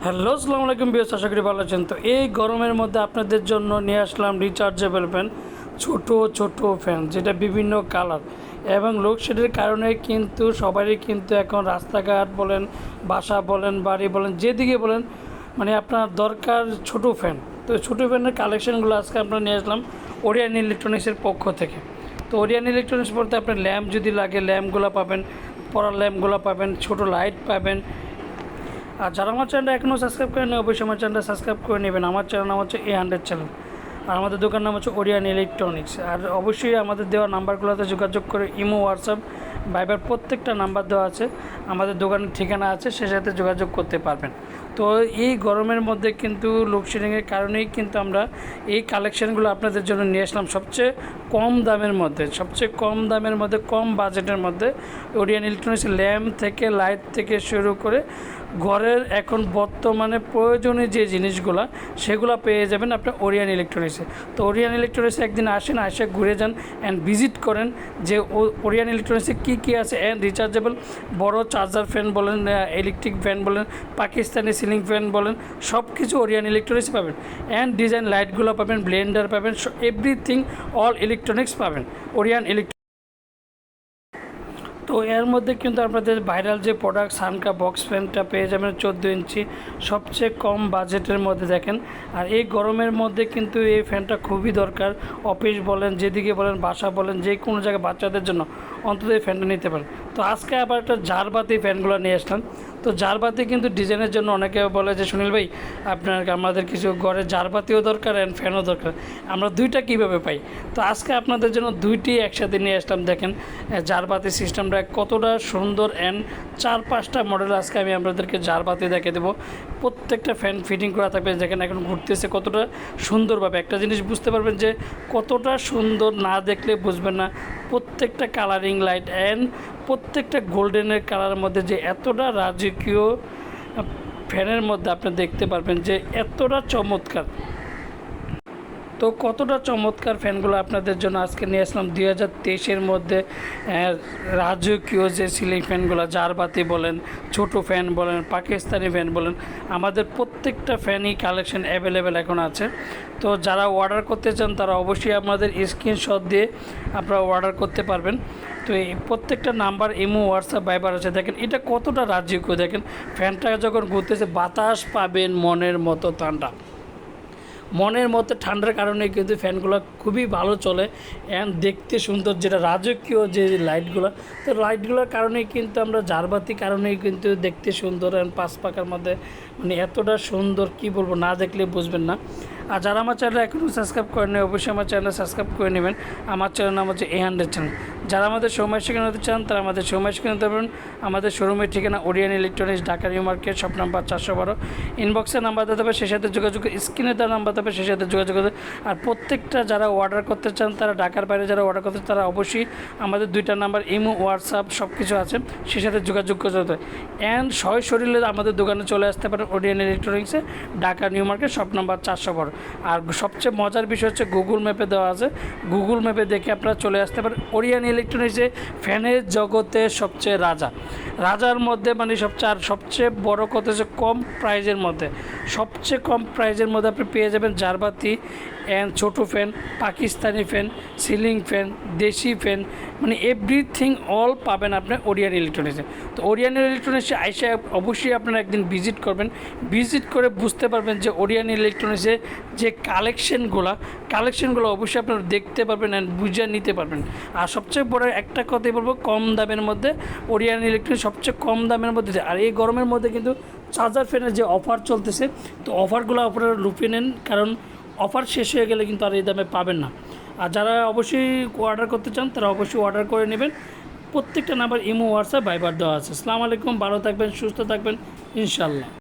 Hello আসসালামু আলাইকুম viewers, আশা করি ভালো আছেন। তো এই গরমের মধ্যে আপনাদের জন্য নিয়ে আসলাম রিচার্জেবল ফ্যান, ছোট ছোট ফ্যান যেটা বিভিন্ন কালার এবং লোডশেডের কারণে কিন্তু সবারই কিন্তু এখন রাস্তাঘাট বলেন, বাসা বলেন, বাড়ি বলেন, যেদিকে বলেন মানে আপনার দরকার ছোট ফ্যান। তো ছোটো ফ্যানের কালেকশানগুলো আজকে আমরা নিয়ে আসলাম ওরিয়ন ইলেকট্রনিক্সের পক্ষ থেকে। তো ওরিয়ন ইলেকট্রনিক্স বলতে আপনার ল্যাম্প যদি লাগে ল্যাম্পগুলো পাবেন, পড়ার ল্যাম্পগুলো পাবেন, ছোট লাইট পাবেন। আর যারা আমার চ্যানেলটা এখনও সাবস্ক্রাইব করেন অবশ্যই আমার চ্যানেলটা সাবস্ক্রাইব করে নেবেন। আমার চ্যানেল নাম হচ্ছে A100 চ্যানেল, আর আমাদের দোকান নাম হচ্ছে ওরিয়ন ইলেকট্রনিক্স। আর অবশ্যই আমাদের দেওয়া নাম্বারগুলোতে যোগাযোগ করে ইমো, হোয়াটসঅ্যাপ, ভাইবার প্রত্যেকটা নাম্বার দেওয়া আছে, আমাদের দোকানের ঠিকানা আছে, সে সাথে যোগাযোগ করতে পারবেন। তো এই গরমের মধ্যে কিন্তু লোডশেডিংয়ের কারণেই কিন্তু আমরা এই কালেকশানগুলো আপনাদের জন্য নিয়ে আসলাম সবচেয়ে কম দামের মধ্যে, কম বাজেটের মধ্যে। ওরিয়ন ইলেকট্রনিক্স ল্যাম্প থেকে লাইট থেকে শুরু করে ঘরের এখন বর্তমানে প্রয়োজনীয় যে জিনিসগুলো সেগুলো পেয়ে যাবেন আপনার ওরিয়ন ইলেকট্রনিক্সে। তো ওরিয়ন ইলেকট্রনিক্সে একদিন আসেন, এসে ঘুরে যান অ্যান্ড ভিজিট করেন যে ওরিয়ন ইলেকট্রনিক্সে কী আছে। অ্যান্ড রিচার্জেবল বড় চার্জার ফ্যান বলেন, ইলেকট্রিক ফ্যান বলেন, পাকিস্তানি সিলিং ফ্যান বলেন, সব কিছু ওরিয়ন ইলেকট্রনিক্সে পাবেন। অ্যান্ড ডিজাইন লাইটগুলো পাবেন, ব্লেন্ডার পাবেন, এভরিথিং অল ইলেকট্রনিক্স পাবেন ওরিয়ন ইলেকট্রনিক্স। তো এর মধ্যে কিন্তু আপনাদের ভাইরাল যে প্রোডাক্ট সানকা বক্স ফ্যানটা পেয়ে যাবেন 14 ইঞ্চি, সবচেয়ে কম বাজেটের মধ্যে দেখেন। আর এই গরমের মধ্যে কিন্তু এই ফ্যানটা খুবই দরকার। অফিস বলেন, যেদিকে বলেন, বাসা বলেন, যে কোনো জায়গায় বাচ্চাদের জন্য অন্তত এই ফ্যানটা নিতে পারেন। তো আজকে আবার একটা জারবাতি ফ্যানগুলো নিয়ে আসলাম। তো জারবাতি কিন্তু ডিজাইনের জন্য অনেকে বলে যে সুনীল ভাই আমাদের কিছু ঘরে জারবাতিও দরকার অ্যান্ড ফ্যানও দরকার, আমরা দুইটা কীভাবে পাই। তো আজকে আপনাদের জন্য দুইটি একসাথে নিয়ে আসলাম। দেখেন জারবাতি সিস্টেমটা কতটা সুন্দর অ্যান্ড 4-5টা মডেল আজকে আমি আপনাদেরকে জারবাতি দেখে দেবো। প্রত্যেকটা ফ্যান ফিটিং করা থাকবে। দেখেন এখন ঘুরতেছে কতটা সুন্দরভাবে। একটা জিনিস বুঝতে পারবেন যে কতটা সুন্দর, না দেখলে বুঝবেন না। প্রত্যেকটা কালারিং লাইট অ্যান্ড প্রত্যেকটা গোল্ডেনের কালারের মধ্যে যে এতটা রাজকীয় ফ্যানের মধ্যে আপনি দেখতে পারবেন যে এতটা চমৎকার। তো কতটা চমৎকার ফ্যানগুলো আপনাদের জন্য আজকে নিয়ে আসলাম 2023-এর মধ্যে। রাজকীয় যে সিলিং ফ্যানগুলো, জারবাতি বলেন, ছোট ফ্যান বলেন, পাকিস্তানি ফ্যান বলেন, আমাদের প্রত্যেকটা ফ্যানই কালেকশন অ্যাভেলেবেল এখন আছে। তো যারা অর্ডার করতে চান তারা অবশ্যই আমাদের স্ক্রিনশট দিয়ে আপনারা অর্ডার করতে পারবেন। তো এই প্রত্যেকটা নাম্বার ইমো, হোয়াটসঅ্যাপ, ভাইবার আছে। দেখেন এটা কতটা রাজকীয়। দেখেন ফ্যানটা যখন ঘুরতেছে বাতাস পাবেন মনের মতো ঠান্ডা। মনের মধ্যে ঠান্ডার কারণে কিন্তু ফ্যানগুলো খুবই ভালো চলে অ্যান্ড দেখতে সুন্দর, যেটা রাজকীয় যে লাইটগুলো। তো লাইটগুলোর কারণেই কিন্তু আমরা জারবাতি কারণেই কিন্তু দেখতে সুন্দর অ্যান্ড 5 পাকার মধ্যে মানে এতটা সুন্দর, কি বলবো, না দেখলে বুঝবেন না। আর যারা আমার চ্যানেল এখনও সাবস্ক্রাইব করেনি অবশ্যই আমার চ্যানেল সাবস্ক্রাইব করে নেবেন। আমার চ্যানেল নাম হচ্ছে A100 চ্যানেল। যারা আমাদের সময় শিখানোতে চান তারা আমাদের সময় শিখানোতে পারবেন। আমাদের শোরুমের ঠিকানা Orion electronics, Dhaka New Market, shop number 412। ইনবক্সের নাম্বার দিতে হবে, সেই সাথে যোগাযোগ, স্ক্রিনে তার নাম্বার দেবে, সেই সাথে যোগাযোগ করতে। আর প্রত্যেকটা যারা অর্ডার করতে চান তারা ঢাকার বাইরে যারা অর্ডার করতে তারা অবশ্যই আমাদের 2টা নাম্বার ইমো, হোয়াটসঅ্যাপ সব কিছু আছে, সেই সাথে যোগাযোগ করতে হবে। অ্যান্ড সরাসরি আমাদের দোকানে চলে আসতে পারেন ওরিয়ন ইলেকট্রনিক্সে, Dhaka New Market, shop number 412। আর সবচেয়ে মজার বিষয় হচ্ছে গুগল ম্যাপে দেওয়া আছে, গুগল ম্যাপে দেখে আপনারা চলে আসতে পারেন। ওরিয়ন ইলেকট্রনিক্সে ফ্যানের জগতে সবচেয়ে রাজার মধ্যে মানে সবচেয়ে বড় কথা হচ্ছে কম প্রাইজের মধ্যে, সবচেয়ে কম প্রাইজের মধ্যে আপনি পেয়ে যাবেন জারবাতি অ্যান্ড ছোটো fan, Pakistani fan, ceiling fan, দেশি ফ্যান, মানে এভরিথিং অল পাবেন আপনার ওরিয়ন ইলেকট্রনিক্সে। তো ওরিয়ন ইলেকট্রনিক্সে আইসা অবশ্যই আপনারা একদিন ভিজিট করবেন, ভিজিট করে বুঝতে পারবেন যে ওরিয়ন ইলেকট্রনিক্সে যে কালেকশনগুলো অবশ্যই আপনারা দেখতে পারবেন অ্যান্ড বুঝে নিতে পারবেন। আর সবচেয়ে বড় একটা কথাই বলবো, কম দামের মধ্যে ওরিয়ন ইলেকট্রনিক্স সবচেয়ে কম দামের মধ্যে। আর এই গরমের মধ্যে কিন্তু চার্জার ফ্যানের যে অফার চলতেছে, তো অফারগুলো আপনারা লুফে নেন, কারণ অফার শেষ হয়ে গেলে কিন্তু আর এই দামে পাবেন না। আর যারা অবশ্যই অর্ডার করতে চান তারা অবশ্যই অর্ডার করে নেবেন। প্রত্যেকটা নাম্বার ইমো, হোয়াটসঅ্যাপ, ভাইবার দেওয়া আছে। আসসালামু আলাইকুম, ভালো থাকবেন, সুস্থ থাকবেন, ইনশাল্লাহ।